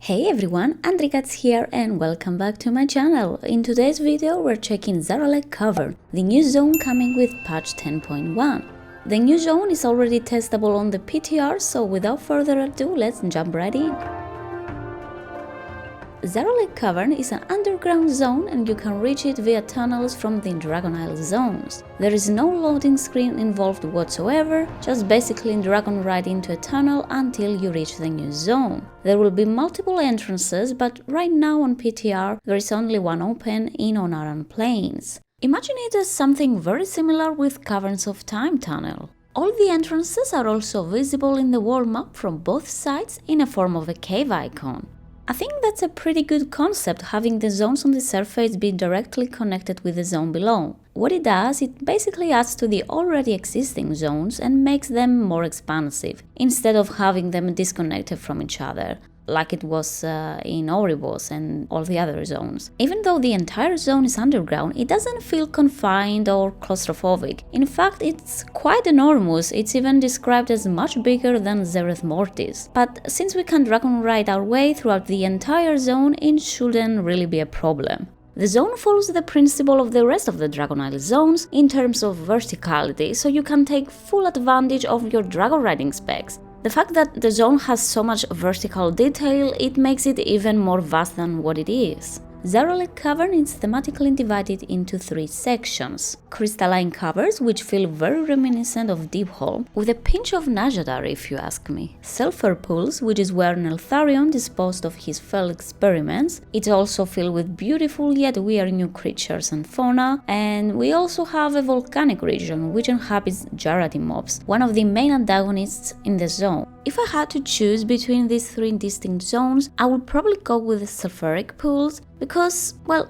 Hey everyone, Andrikats here and welcome back to my channel. In today's video we're checking Zaralek Cavern, the new zone coming with patch 10.1. The new zone is already testable on the PTR, so without further ado, let's jump right in. Zaralek Cavern is an underground zone and you can reach it via tunnels from the Dragon Isle zones. There is no loading screen involved whatsoever, just basically Dragonriding to a tunnel until you reach the new zone. There will be multiple entrances, but right now on PTR there is only one open in Onaran Plains. Imagine it as something very similar with Caverns of Time tunnel. All the entrances are also visible in the world map from both sides in a form of a cave icon. I think that's a pretty good concept, having the zones on the surface be directly connected with the zone below. What it does, it basically adds to the already existing zones and makes them more expansive, instead of having them disconnected from each other, like it was in Oribos and all the other zones. Even though the entire zone is underground, it doesn't feel confined or claustrophobic. In fact, it's quite enormous. It's even described as much bigger than Zereth Mortis. But since we can dragon ride our way throughout the entire zone, it shouldn't really be a problem. The zone follows the principle of the rest of the Dragon Isle zones in terms of verticality, so you can take full advantage of your dragon riding specs. The fact that the zone has so much vertical detail, it makes it even more vast than what it is. Zaralek Cavern is thematically divided into three sections. Crystalline caverns, which feel very reminiscent of Deepholm, with a pinch of Najadar if you ask me. Sulfur pools, which is where Neltharion disposed of his failed experiments. It's also filled with beautiful yet weird new creatures and fauna. And we also have a volcanic region, which inhabits Jarati mobs, one of the main antagonists in the zone. If I had to choose between these three distinct zones, I would probably go with the sulfuric pools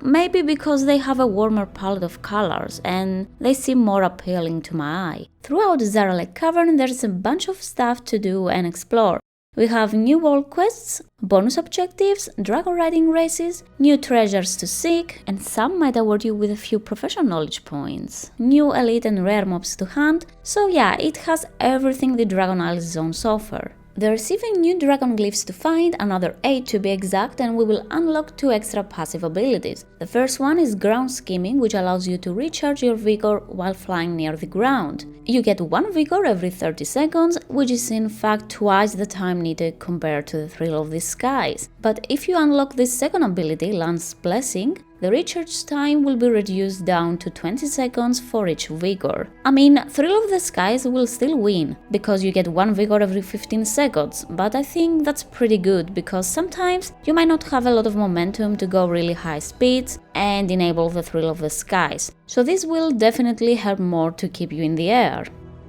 maybe because they have a warmer palette of colors and they seem more appealing to my eye. Throughout Zaralek Cavern there's a bunch of stuff to do and explore. We have new world quests, bonus objectives, dragon riding races, new treasures to seek, and some might award you with a few professional knowledge points. New elite and rare mobs to hunt, so yeah, it has everything the Dragon Isle zones offer. There's even new dragon glyphs to find, another 8 to be exact, and we will unlock 2 extra passive abilities. The first one is ground skimming, which allows you to recharge your vigor while flying near the ground. You get 1 vigor every 30 seconds, which is in fact twice the time needed compared to the thrill of the skies. But if you unlock this second ability, Lance Blessing, the recharge time will be reduced down to 20 seconds for each vigor. I mean, Thrill of the Skies will still win, because you get 1 vigor every 15 seconds, but I think that's pretty good, because sometimes you might not have a lot of momentum to go really high speeds and enable the Thrill of the Skies, so this will definitely help more to keep you in the air.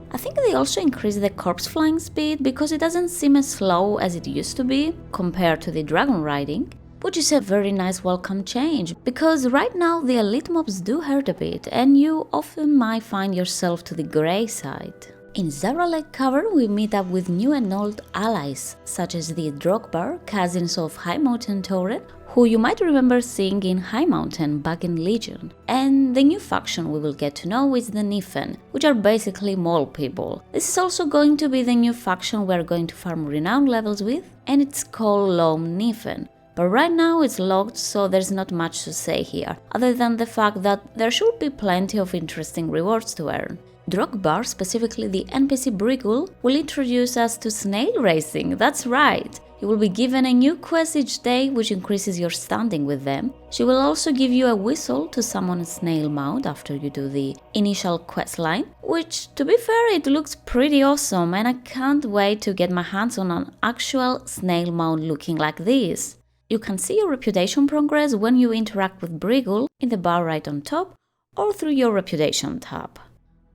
I think they also increased the corpse flying speed because it doesn't seem as slow as it used to be compared to the dragon riding, which is a very nice welcome change, because right now the elite mobs do hurt a bit and you often might find yourself to the grey side. In Zaralek Cavern we meet up with new and old allies, such as the Drogbar, cousins of High Mountain Tauren, who you might remember seeing in High Mountain back in Legion. And the new faction we will get to know is the Niffen, which are basically mole people. This is also going to be the new faction we're going to farm renown levels with, and it's called Lom Niffen. But right now it's locked, so there's not much to say here, other than the fact that there should be plenty of interesting rewards to earn. Drogbar, specifically the NPC Brigul, will introduce us to Snail Racing, that's right! You will be given a new quest each day, which increases your standing with them. She will also give you a whistle to summon a snail mount after you do the initial quest line, which, to be fair, it looks pretty awesome and I can't wait to get my hands on an actual snail mount looking like this. You can see your reputation progress when you interact with Brigul in the bar right on top or through your reputation tab.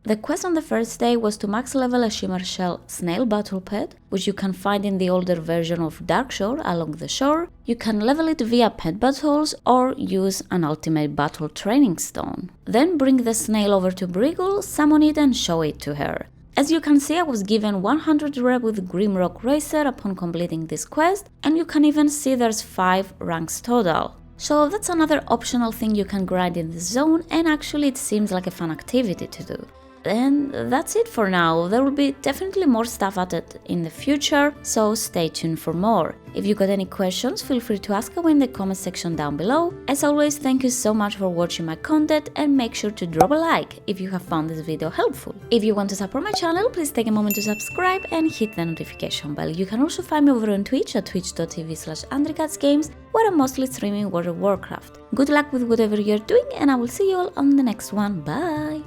The quest on the first day was to max level a Shimmer Shell snail battle pet, which you can find in the older version of Darkshore along the shore. You can level it via pet battles or use an ultimate battle training stone. Then bring the snail over to Brigul, summon it and show it to her. As you can see, I was given 100 rep with Grimrock Racer upon completing this quest, and you can even see there's 5 ranks total. So that's another optional thing you can grind in the zone, and actually it seems like a fun activity to do. And that's it for now. There will be definitely more stuff added in the future, so stay tuned for more. If you got any questions, feel free to ask away in the comment section down below. As always, thank you so much for watching my content, and make sure to drop a like if you have found this video helpful. If you want to support my channel, please take a moment to subscribe and hit the notification bell. You can also find me over on Twitch at twitch.tv/AndreCatsGames, where I'm mostly streaming World of Warcraft. Good luck with whatever you're doing, and I will see you all on the next one. Bye!